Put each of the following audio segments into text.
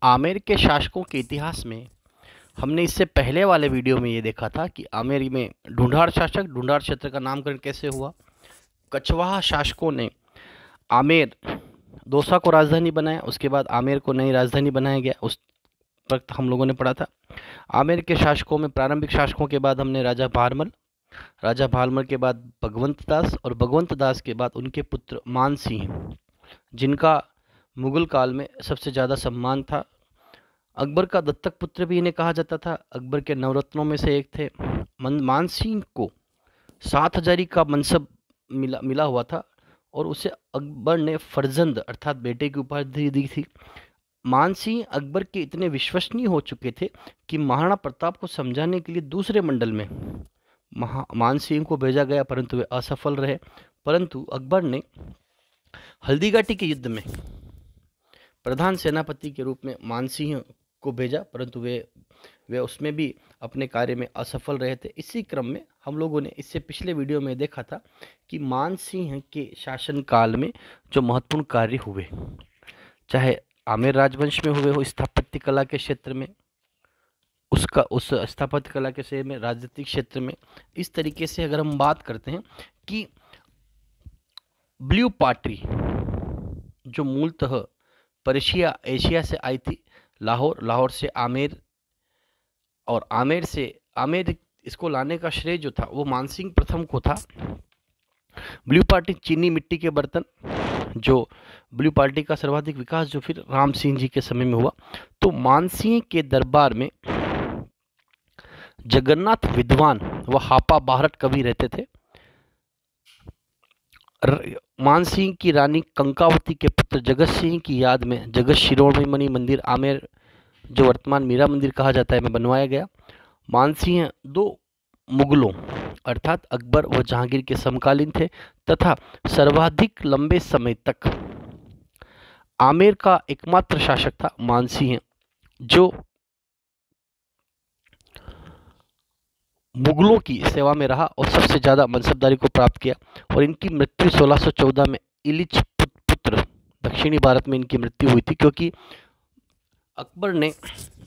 आमेर के शासकों के इतिहास में हमने इससे पहले वाले वीडियो में ये देखा था कि आमेर में ढूंढार शासक, ढूंढार क्षेत्र का नामकरण कैसे हुआ। कछवाहा शासकों ने आमेर दौसा को राजधानी बनाया, उसके बाद आमेर को नई राजधानी बनाया गया। उस वक्त हम लोगों ने पढ़ा था। आमेर के शासकों में प्रारंभिक शासकों के बाद हमने राजा भारमल के बाद भगवंत दास और भगवंत दास के बाद उनके पुत्र मानसिंह, जिनका मुगल काल में सबसे ज़्यादा सम्मान था। अकबर का दत्तक पुत्र भी इन्हें कहा जाता था। अकबर के नवरत्नों में से एक थे। मानसिंह को 7 हजारी का मनसब मिला हुआ था और उसे अकबर ने फर्जंद अर्थात बेटे की उपाधि दी थी। मानसिंह अकबर के इतने विश्वसनीय हो चुके थे कि महाराणा प्रताप को समझाने के लिए दूसरे मंडल में मानसिंह को भेजा गया, परंतु वे असफल रहे। परंतु अकबर ने हल्दीघाटी के युद्ध में प्रधान सेनापति के रूप में मानसिंह को भेजा, परंतु वे उसमें भी अपने कार्य में असफल रहे थे। इसी क्रम में हम लोगों ने इससे पिछले वीडियो में देखा था कि मानसिंह के शासनकाल में जो महत्वपूर्ण कार्य हुए, चाहे आमेर राजवंश में हुए हो स्थापत्य कला के क्षेत्र में, उस स्थापत्य कला के क्षेत्र में, राजनीतिक क्षेत्र में, इस तरीके से अगर हम बात करते हैं कि ब्लू पार्टी जो मूलतः पर्शिया एशिया से आई थी, लाहौर से आमेर, और आमेर इसको लाने का श्रेय जो था वो मानसिंह प्रथम को था। ब्लू पार्टी चीनी मिट्टी के बर्तन, जो ब्लू पार्टी का सर्वाधिक विकास जो फिर राम सिंह जी के समय में हुआ। तो मानसिंह के दरबार में जगन्नाथ विद्वान व हापा बाहरट कवि रहते थे। मानसिंह की रानी कंकावती के पुत्र जगत सिंह की याद में जगत शिरोमणि मंदिर आमेर, जो वर्तमान मीरा मंदिर कहा जाता है, में बनवाया गया। मानसिंह 2 मुगलों अर्थात अकबर व जहांगीर के समकालीन थे तथा सर्वाधिक लंबे समय तक आमेर का एकमात्र शासक था मानसिंह, जो मुगलों की सेवा में रहा और सबसे ज़्यादा मनसबदारी को प्राप्त किया। और इनकी मृत्यु 1614 में इलिच पुत्र दक्षिणी भारत में इनकी मृत्यु हुई थी, क्योंकि अकबर ने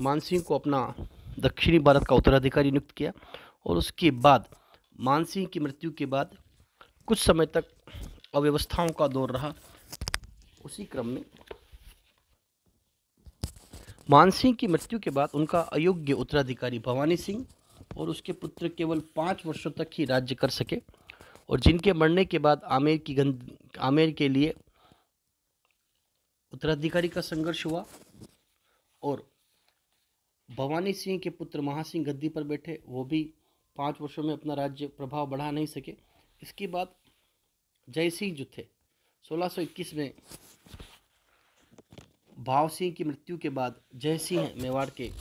मानसिंह को अपना दक्षिणी भारत का उत्तराधिकारी नियुक्त किया। और उसके बाद मानसिंह की मृत्यु के बाद कुछ समय तक अव्यवस्थाओं का दौर रहा। उसी क्रम में मानसिंह की मृत्यु के बाद उनका अयोग्य उत्तराधिकारी भवानी सिंह और उसके पुत्र केवल 5 वर्षों तक ही राज्य कर सके, और जिनके मरने के बाद आमेर के लिए उत्तराधिकारी का संघर्ष हुआ और भवानी सिंह के पुत्र महासिंह गद्दी पर बैठे। वो भी 5 वर्षों में अपना राज्य प्रभाव बढ़ा नहीं सके। इसके बाद जय सिंह जो थे 1621 में भाव सिंह की मृत्यु के बाद जय सिंह मेवाड़ के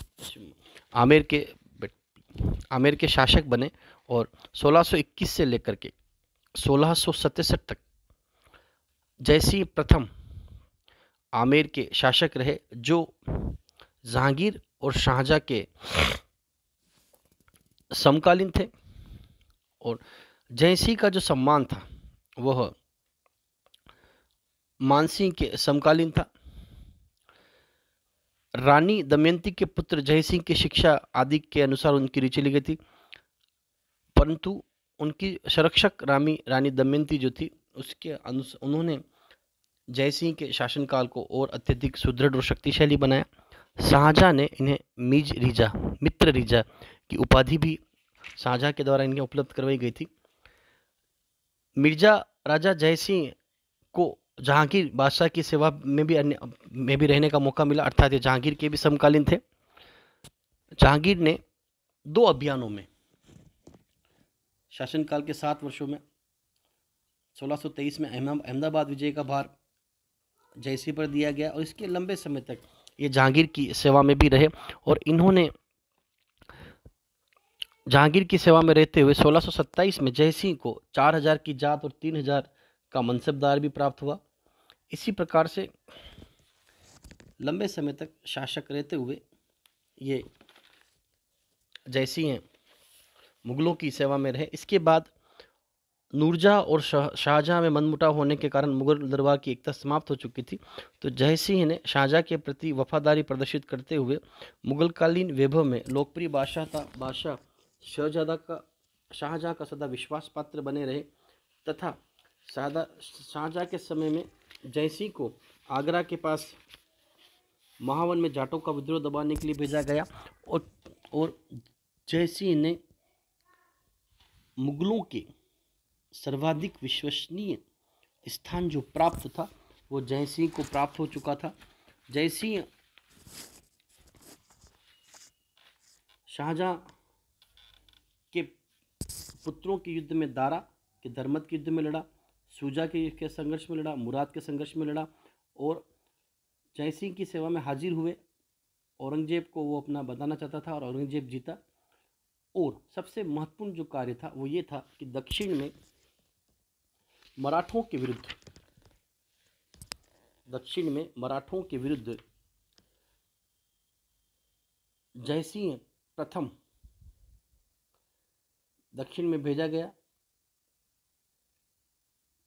आमेर के शासक बने और 1621 से लेकर के 1667 तक जयसिंह प्रथम आमेर के शासक रहे, जो जहांगीर और शाहजहां के समकालीन थे। और जयसिंह का जो सम्मान था वह मानसिंह के समकालीन था। रानी दमयंती के पुत्र जयसिंह की शिक्षा आदि के अनुसार उनकी रुचि ली गई थी, परंतु उनकी संरक्षक रानी दमयंती जो थी उसके उन्होंने जयसिंह के शासनकाल को और अत्यधिक सुदृढ़ और शक्तिशाली बनाया। शाहजहां ने इन्हें मित्र रीजा की उपाधि भी शाहजहां के द्वारा इन्हें उपलब्ध करवाई गई थी। मिर्जा राजा जयसिंह को जहांगीर बादशाह की सेवा में भी रहने का मौका मिला, अर्थात ये जहांगीर के भी समकालीन थे। जहांगीर ने 2 अभियानों में शासनकाल के 7 वर्षों में 1623 में अहमदाबाद विजय का भार जयसिंह पर दिया गया और इसके लंबे समय तक ये जहांगीर की सेवा में भी रहे। और इन्होंने जहांगीर की सेवा में रहते हुए 1627 में जयसिंह को 4000 की जात और 3000 का मनसबदार भी प्राप्त हुआ। इसी प्रकार से लंबे समय तक शासक रहते हुए ये जयसिंह मुगलों की सेवा में रहे। इसके बाद नूरजहाँ और शाहजहाँ में मनमुटाव होने के कारण मुगल दरबार की एकता समाप्त हो चुकी थी। तो जय सिंह ने शाहजहाँ के प्रति वफादारी प्रदर्शित करते हुए मुगलकालीन वैभव में लोकप्रिय बादशाह शाहजहाँ का सदा विश्वास पात्र बने रहे तथा शाहजहाँ के समय में जय सिंह को आगरा के पास महावन में जाटों का विद्रोह दबाने के लिए भेजा गया और जय सिंह ने मुगलों के सर्वाधिक विश्वसनीय स्थान जो प्राप्त था वो जय सिंह को प्राप्त हो चुका था। जय सिंह शाहजहाँ के पुत्रों के युद्ध में दारा के धर्मत के युद्ध में लड़ा, शुजा के संघर्ष में लड़ा, मुराद के संघर्ष में लड़ा और जय सिंह की सेवा में हाजिर हुए। औरंगजेब को वो अपना बताना चाहता था और औरंगजेब जीता। और सबसे महत्वपूर्ण जो कार्य था वो ये था कि दक्षिण में मराठों के विरुद्ध जय सिंह प्रथम दक्षिण में भेजा गया।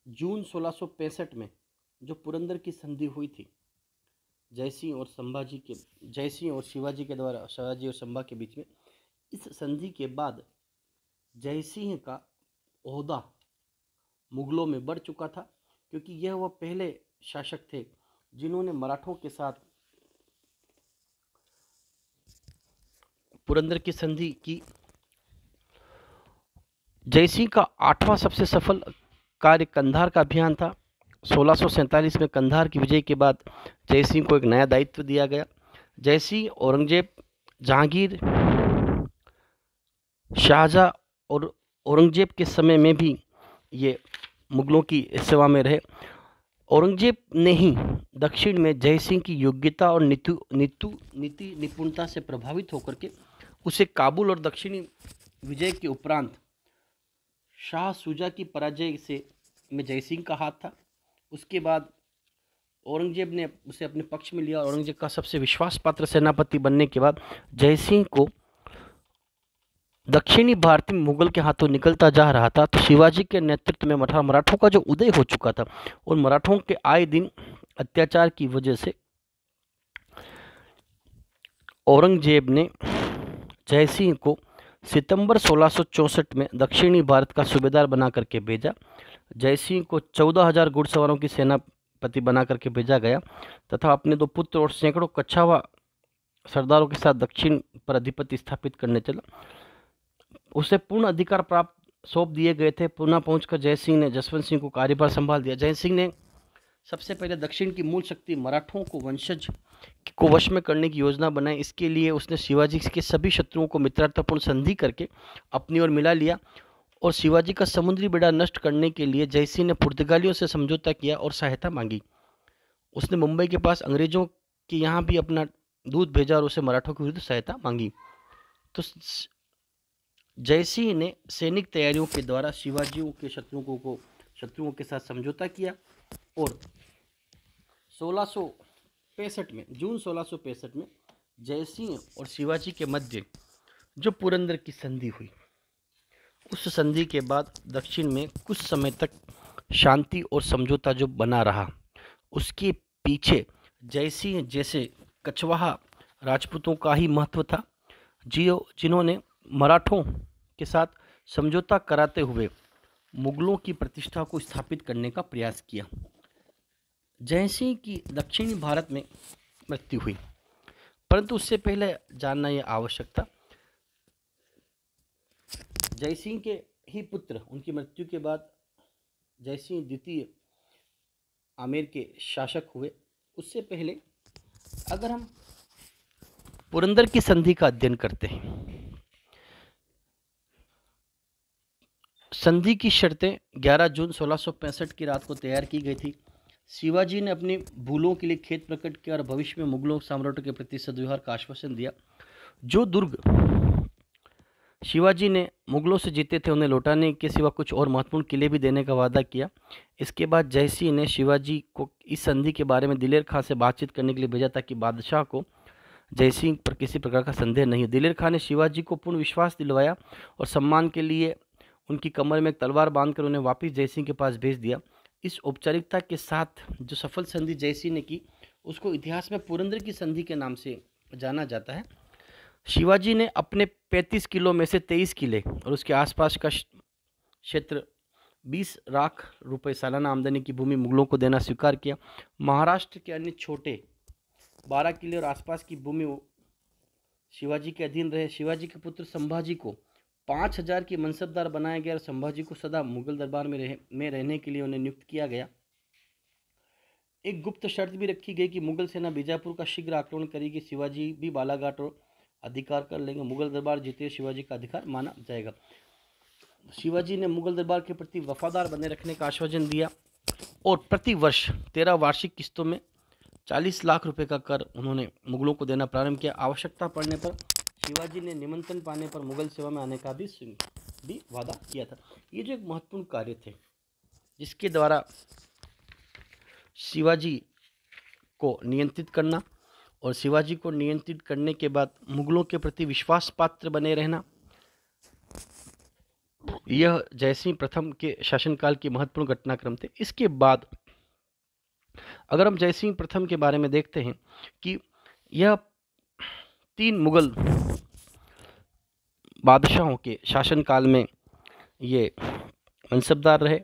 जून 1665 में जो पुरंदर की संधि हुई थी जय सिंह और शिवाजी के द्वारा, शिवाजी और संभा के बीच में, इस संधि के बाद जय सिंह का ओहदा मुगलों में बढ़ चुका था, क्योंकि यह वह पहले शासक थे जिन्होंने मराठों के साथ पुरंदर की संधि की। जय सिंह का 8वां सबसे सफल कार्य कंधार का अभियान था। 1647 में कंधार की विजय के बाद जय सिंह को एक नया दायित्व दिया गया। जय सिंह औरंगजेब, जहांगीर, शाहजहाँ और औरंगजेब के समय में भी ये मुगलों की सेवा में रहे। औरंगजेब ने ही दक्षिण में जय सिंह की योग्यता और नीति निपुणता से प्रभावित होकर के उसे काबुल और दक्षिणी विजय के उपरांत शाह शुजा की पराजय में जय सिंह का हाथ था। उसके बाद औरंगजेब ने उसे अपने पक्ष में लिया। औरंगजेब का सबसे विश्वास पात्र सेनापति बनने के बाद जय सिंह को दक्षिणी भारत में मुगल के हाथों निकलता जा रहा था। तो शिवाजी के नेतृत्व में मराठों का जो उदय हो चुका था और मराठों के आए दिन अत्याचार की वजह से औरंगजेब ने जय सिंह को सितंबर 1664 में दक्षिणी भारत का सूबेदार बना करके भेजा। जय सिंह को 14,000 घुड़सवारों की सेनापति बना करके भेजा गया तथा अपने 2 पुत्र और सैकड़ों कछावा सरदारों के साथ दक्षिण पर अधिपति स्थापित करने चला। उसे पूर्ण अधिकार प्राप्त सौंप दिए गए थे। पुनः पहुंचकर जय सिंह ने जसवंत सिंह को कार्यभार संभाल दिया। जय सिंह ने सबसे पहले दक्षिण की मूल शक्ति मराठों को वश में करने की योजना बनाई। इसके लिए उसने शिवाजी के सभी शत्रुओं को मित्रतापूर्ण संधि करके अपनी ओर मिला लिया और शिवाजी का समुद्री बेड़ा नष्ट करने के लिए जय सिंह ने पुर्तगालियों से समझौता किया और सहायता मांगी। उसने मुंबई के पास अंग्रेजों के यहाँ भी अपना दूत भेजा और उसे मराठों के विरुद्ध सहायता मांगी। तो जय सिंह ने सैनिक तैयारियों के द्वारा शिवाजियों के शत्रुओं के साथ समझौता किया और 1665 में, जून 1665 में जय सिंह और शिवाजी के मध्य जो पुरंदर की संधि हुई, उस संधि के बाद दक्षिण में कुछ समय तक शांति और समझौता जो बना रहा, उसके पीछे जय सिंह जैसे कछवाहा राजपूतों का ही महत्व था, जिन्होंने मराठों के साथ समझौता कराते हुए मुगलों की प्रतिष्ठा को स्थापित करने का प्रयास किया। जय सिंह की दक्षिणी भारत में मृत्यु हुई, परंतु उससे पहले जानना यह आवश्यक था, जय सिंह के ही पुत्र उनकी मृत्यु के बाद जय सिंह द्वितीय आमेर के शासक हुए। उससे पहले अगर हम पुरंदर की संधि का अध्ययन करते हैं, संधि की शर्तें 11 जून 1665 की रात को तैयार की गई थी। शिवाजी ने अपनी भूलों के लिए खेद प्रकट किया और भविष्य में मुगलों सम्राटों के प्रति सद्व्यवहार का आश्वासन दिया। जो दुर्ग शिवाजी ने मुगलों से जीते थे उन्हें लौटाने के सिवा कुछ और महत्वपूर्ण किले भी देने का वादा किया। इसके बाद जय सिंह ने शिवाजी को इस संधि के बारे में दिलेर खां से बातचीत करने के लिए भेजा ताकि बादशाह को जय सिंह पर किसी प्रकार का संदेह नहीं हो। दिलेर खां ने शिवाजी को पूर्ण विश्वास दिलवाया और सम्मान के लिए उनकी कमर में एक तलवार बांधकर उन्हें वापस जयसिंह के पास भेज दिया। इस औपचारिकता के साथ जो सफल संधि जयसिंह ने की उसको इतिहास में पुरंदर की संधि के नाम से जाना जाता है। शिवाजी ने अपने 35 किलो में से 23 किले और उसके आसपास का क्षेत्र 20 लाख रुपए सालाना आमदनी की भूमि मुगलों को देना स्वीकार किया। महाराष्ट्र के अन्य छोटे 12 किले और आसपास की भूमि शिवाजी के अधीन रहे। शिवाजी के पुत्र संभाजी को 5000 की मनसबदार बनाया गया और संभाजी को सदा मुगल दरबार में रहने के लिए उन्हें नियुक्त किया गया। एक गुप्त शर्त भी रखी गई कि मुगल सेना बीजापुर का शीघ्र आक्रमण करेगी, शिवाजी भी बालाघाट और अधिकार कर लेंगे। मुगल दरबार जीते शिवाजी का अधिकार माना जाएगा। शिवाजी ने मुगल दरबार के प्रति वफादार बने रखने का आश्वासन दिया और प्रति वर्ष 13 वार्षिक किस्तों में 40 लाख रुपए का कर उन्होंने मुगलों को देना प्रारंभ किया। आवश्यकता पड़ने पर शिवाजी ने निमंत्रण पाने पर मुगल सेवा में आने का भी वादा किया था। ये जो एक महत्वपूर्ण कार्य थे जिसके द्वारा शिवाजी को नियंत्रित करना और शिवाजी को नियंत्रित करने के बाद मुगलों के प्रति विश्वास पात्र बने रहना, यह जयसिंह प्रथम के शासनकाल की महत्वपूर्ण घटनाक्रम थे। इसके बाद अगर हम जयसिंह प्रथम के बारे में देखते हैं कि यह 3 मुगल बादशाहों के शासनकाल में ये मनसबदार रहे।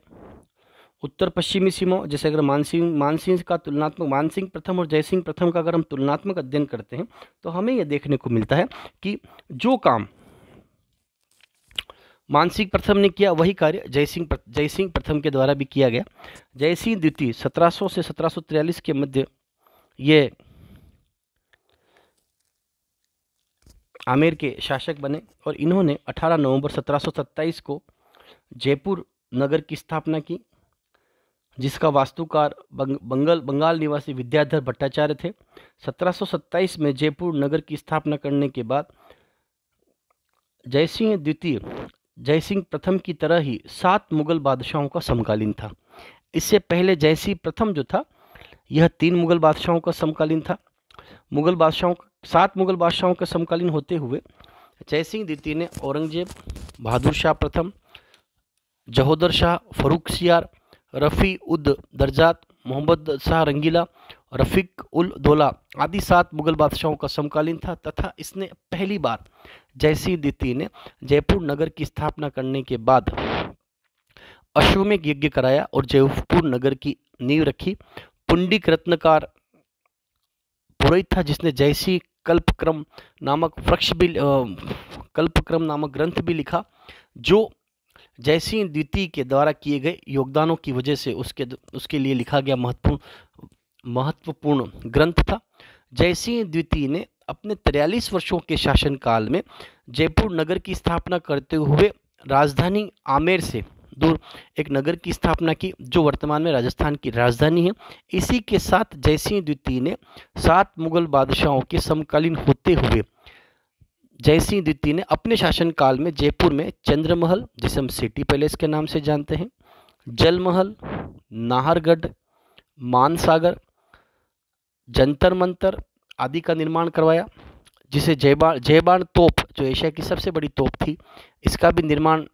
उत्तर पश्चिमी सीमाओं, जैसे अगर मानसिंह प्रथम और जयसिंह प्रथम का अगर हम तुलनात्मक अध्ययन करते हैं तो हमें यह देखने को मिलता है कि जो काम मानसिंह प्रथम ने किया वही कार्य जयसिंह प्रथम के द्वारा भी किया गया। जयसिंह द्वितीय 1700 से 1743 के मध्य ये आमेर के शासक बने और इन्होंने 18 नवंबर 1727 को जयपुर नगर की स्थापना की, जिसका वास्तुकार बंगाल निवासी विद्याधर भट्टाचार्य थे। 1727 में जयपुर नगर की स्थापना करने के बाद जयसिंह द्वितीय जयसिंह प्रथम की तरह ही 7 मुगल बादशाहों का समकालीन था। इससे पहले जयसिंह प्रथम जो था यह 3 मुगल बादशाहों का समकालीन था। 7 मुगल बादशाहों का समकालीन होते हुए जयसिंह द्वितीय ने औरंगजेब, बहादुर शाह प्रथम, जहोदर शाह, फर्रुखसियार, रफ़ी उद दरजात, मोहम्मद शाह रंगीला, रफ़ीक उल दौला आदि 7 मुगल बादशाहों का समकालीन था तथा इसने पहली बार जयसिंह द्वितीय ने जयपुर नगर की स्थापना करने के बाद अश्वमेध यज्ञ कराया और जयपुर नगर की नींव रखी। पुंडिक रत्नकार पुरोहित था जिसने जयसिंह कल्पक्रम नामक ग्रंथ भी लिखा, जो जयसिंह द्वितीय के द्वारा किए गए योगदानों की वजह से उसके लिए लिखा गया महत्वपूर्ण ग्रंथ था। जयसिंह द्वितीय ने अपने 43 वर्षों के शासनकाल में जयपुर नगर की स्थापना करते हुए राजधानी आमेर से दूर एक नगर की स्थापना की जो वर्तमान में राजस्थान की राजधानी है। इसी के साथ जयसिंह द्वितीय ने 7 मुगल बादशाहों के समकालीन होते हुए जयसिंह द्वितीय ने अपने शासनकाल में जयपुर में चंद्रमहल, जिसे हम सिटी पैलेस के नाम से जानते हैं, जलमहल, नाहरगढ़, मानसागर, जंतर मंतर आदि का निर्माण करवाया, जिसे जयबान तोप जो एशिया की सबसे बड़ी तोप थी, इसका भी निर्माण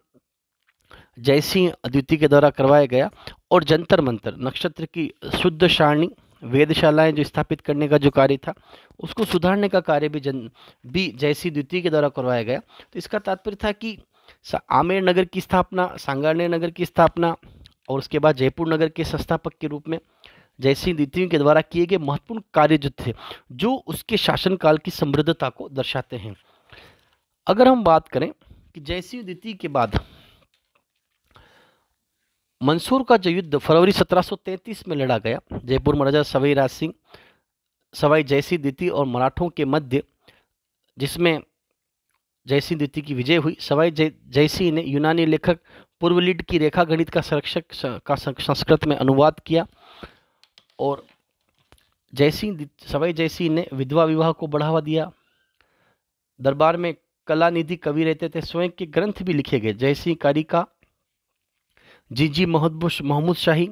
जयसिंह द्वितीय के द्वारा करवाया गया। और जंतर मंतर नक्षत्र की शुद्ध सारणी, वेदशालाएं जो स्थापित करने का जो कार्य था उसको सुधारने का कार्य भी जयसिंह द्वितीय के द्वारा करवाया गया। तो इसका तात्पर्य था कि आमेर नगर की स्थापना, सांगानेर नगर की स्थापना और उसके बाद जयपुर नगर के संस्थापक के रूप में जयसिंह द्वितीय के द्वारा किए गए महत्वपूर्ण कार्य जो थे जो उसके शासनकाल की समृद्धता को दर्शाते हैं। अगर हम बात करें कि जयसिंह द्वितीय के बाद मंसूर का जो युद्ध फरवरी 1733 में लड़ा गया, जयपुर महाराजा सवाई जयसिंह द्वितीय और मराठों के मध्य, जिसमें जयसिंह द्वितीय की विजय हुई। सवाई जयसिंह ने यूनानी लेखक पूर्वलीड की रेखा गणित का संस्कृत में अनुवाद किया और सवाई जयसिंह ने विधवा विवाह को बढ़ावा दिया। दरबार में कलानिधि कवि रहते थे, स्वयं के ग्रंथ भी लिखे गए। जयसिंह कारिका, जीजी महमूद शाही।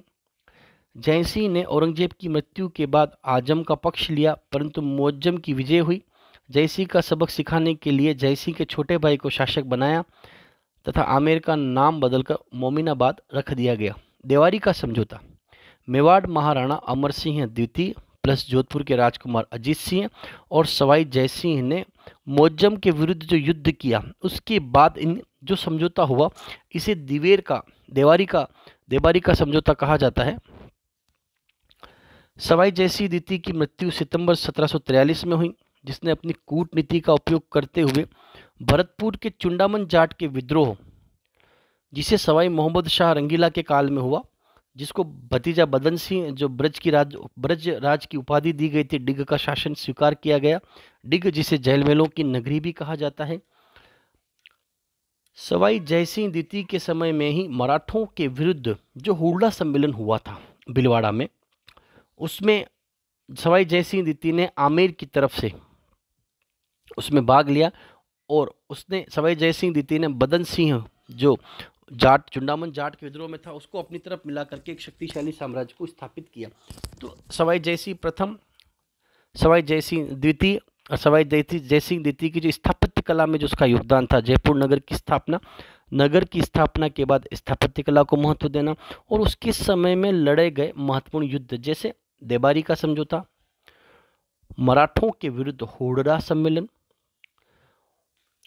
जयसिंह ने औरंगजेब की मृत्यु के बाद आजम का पक्ष लिया, परंतु मुअज्जम की विजय हुई। जयसिंह का सबक सिखाने के लिए जयसिंह के छोटे भाई को शासक बनाया तथा आमेर का नाम बदलकर मोमिनाबाद रख दिया गया। देवारी का समझौता। मेवाड़ महाराणा अमर सिंह द्वितीय प्लस जोधपुर के राजकुमार अजीत सिंह और सवाई जयसिंह ने मौजम के विरुद्ध जो युद्ध किया, उसके बाद इन जो समझौता हुआ, इसे देवारी का समझौता कहा जाता है। सवाई जयसिंह द्वितीय की मृत्यु सितंबर 1743 में हुई, जिसने अपनी कूटनीति का उपयोग करते हुए भरतपुर के चुंडामन जाट के विद्रोह, जिसे सवाई मोहम्मद शाह रंगीला के काल में हुआ, जिसको भतीजा बदन सिंह जो ब्रज राज की उपाधि दी गई थी, डिग का शासन स्वीकार किया गया। डिग जिसे जैलमेलों की नगरी भी कहा जाता है। सवाई जयसिंह द्वितीय के समय में ही मराठों के विरुद्ध जो हुड़ला सम्मेलन हुआ था भीलवाड़ा में, उसमें सवाई जयसिंह द्वितीय ने आमेर की तरफ से उसमें भाग लिया और उसने सवाई जयसिंह द्वितीय ने बदन सिंह जो चुंडामन जाट के विद्रोह में था, उसको अपनी तरफ मिला करके एक शक्तिशाली साम्राज्य को स्थापित किया। तो सवाई जयसिंह प्रथम, सवाई जयसिंह द्वितीय और सवाई जयसिंह द्वितीय की जो स्थापत्य कला में जो उसका योगदान था, जयपुर नगर की स्थापना के बाद स्थापत्य कला को महत्व देना और उसके समय में लड़े गए महत्वपूर्ण युद्ध जैसे देबारी का समझौता, मराठों के विरुद्ध होड़रा सम्मेलन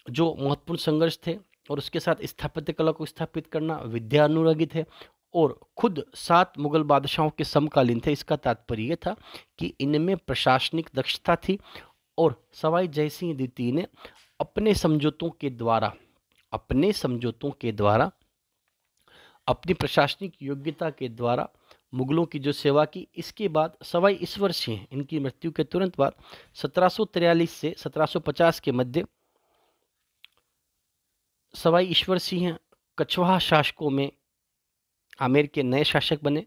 जो महत्वपूर्ण संघर्ष थे, और उसके साथ स्थापत्य कला को स्थापित करना, विद्यानुरागी थे और खुद 7 मुगल बादशाहों के समकालीन थे। इसका तात्पर्य यह था कि इनमें प्रशासनिक दक्षता थी और सवाई जयसिंह द्वितीय ने अपने समझौतों के द्वारा अपनी प्रशासनिक योग्यता के द्वारा मुगलों की जो सेवा की। इसके बाद सवाई ईश्वर सिंह, इनकी मृत्यु के तुरंत बाद 1743 से 1750 के मध्य सवाई ईश्वर सिंह कछवाहा शासकों में आमेर के नए शासक बने,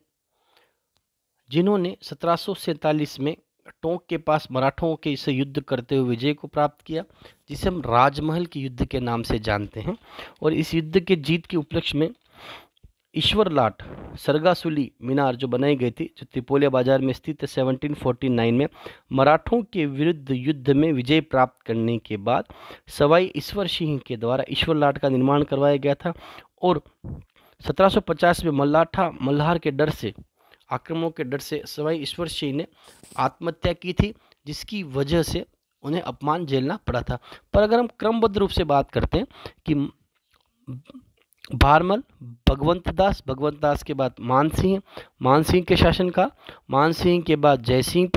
जिन्होंने 1747 में टोंक के पास मराठों के से युद्ध करते हुए विजय को प्राप्त किया, जिसे हम राजमहल के युद्ध के नाम से जानते हैं। और इस युद्ध के जीत के उपलक्ष्य में ईश्वर लाट सरगासुली मीनार जो बनाई गई थी, जो त्रिपोलिया बाजार में स्थित है, 1749 में मराठों के विरुद्ध युद्ध में विजय प्राप्त करने के बाद सवाई ईश्वर सिंह के द्वारा ईश्वर लाट का निर्माण करवाया गया था। और 1750 में मल्हार के डर से, आक्रमणों के डर से सवाई ईश्वर सिंह ने आत्महत्या की थी, जिसकी वजह से उन्हें अपमान झेलना पड़ा था। पर अगर हम क्रमबद्ध रूप से बात करते हैं कि भारमल, भगवंत दास के बाद मान सिंह के शासनकाल, मान सिंह के बाद जयसिंह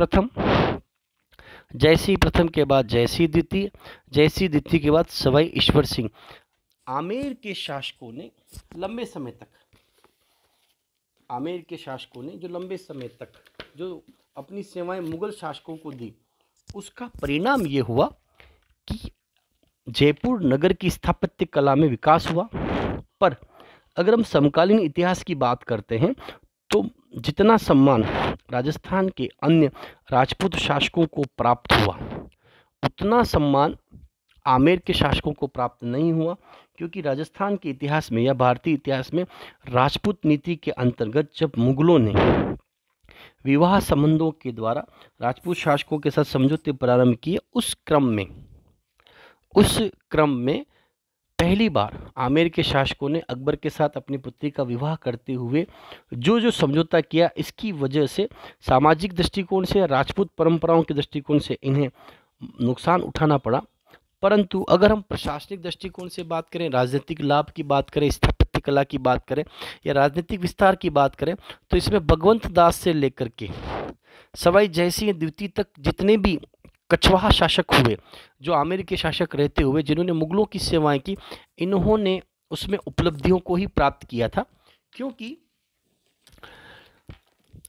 प्रथम के बाद जयसिंह द्वितीय के बाद सवाई ईश्वर सिंह। आमेर के शासकों ने लंबे समय तक जो अपनी सेवाएं मुगल शासकों को दी, उसका परिणाम ये हुआ कि जयपुर नगर की स्थापत्य कला में विकास हुआ। पर अगर हम समकालीन इतिहास की बात करते हैं तो जितना सम्मान राजस्थान के अन्य राजपूत शासकों को प्राप्त हुआ, उतना सम्मान आमेर के शासकों को प्राप्त नहीं हुआ, क्योंकि राजस्थान के इतिहास में या भारतीय इतिहास में राजपूत नीति के अंतर्गत जब मुगलों ने विवाह संबंधों के द्वारा राजपूत शासकों के साथ समझौते प्रारंभ किए, उस क्रम में पहली बार आमेर के शासकों ने अकबर के साथ अपनी पुत्री का विवाह करते हुए जो समझौता किया, इसकी वजह से सामाजिक दृष्टिकोण से, राजपूत परंपराओं के दृष्टिकोण से इन्हें नुकसान उठाना पड़ा। परंतु अगर हम प्रशासनिक दृष्टिकोण से बात करें, राजनीतिक लाभ की बात करें, स्थापत्य कला की बात करें या राजनीतिक विस्तार की बात करें, तो इसमें भगवंत दास से लेकर के सवाई जयसिंह द्वितीय तक जितने भी कछवाहा शासक हुए, जो आमेर के शासक रहते हुए जिन्होंने मुगलों की सेवाएं की, इन्होंने उसमें उपलब्धियों को ही प्राप्त किया था। क्योंकि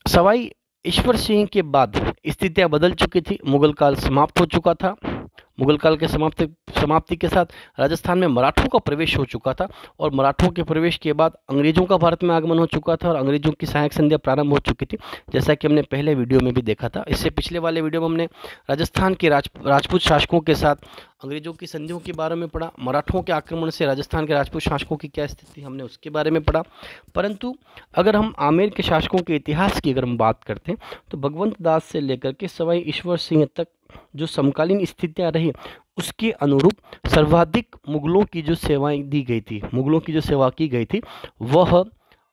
सवाई ईश्वर सिंह के बाद स्थितियां बदल चुकी थी, मुगल काल समाप्त हो चुका था। मुगल काल के समाप्ति के साथ राजस्थान में मराठों का प्रवेश हो चुका था और मराठों के प्रवेश के बाद अंग्रेजों का भारत में आगमन हो चुका था और अंग्रेजों की सहायक संधियां प्रारंभ हो चुकी थी, जैसा कि हमने पहले वीडियो में भी देखा था। इससे पिछले वाले वीडियो में हमने राजस्थान के राजपूत शासकों के साथ अंग्रेजों की संधियों के बारे में पढ़ा, मराठों के आक्रमण से राजस्थान के राजपूत शासकों की क्या स्थिति, हमने उसके बारे में पढ़ा। परंतु अगर हम आमेर के शासकों के इतिहास की अगर हम बात करते हैं तो भगवंत दास से लेकर के सवाई ईश्वर सिंह तक जो समकालीन स्थितियां रही उसके अनुरूप सर्वाधिक मुगलों की जो सेवाएं दी गई थी, मुगलों की जो सेवा की गई थी वह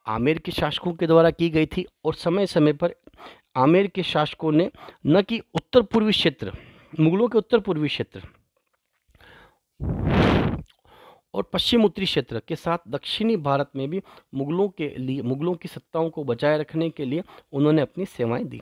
आमेर के शासकों के द्वारा की गई थी। और समय समय पर आमेर के शासकों ने न कि उत्तर पूर्वी क्षेत्र, मुगलों के उत्तर पूर्वी क्षेत्र और पश्चिम उत्तरी क्षेत्र के साथ दक्षिणी भारत में भी मुगलों की सत्ताओं को बचाए रखने के लिए उन्होंने अपनी सेवाएं दी।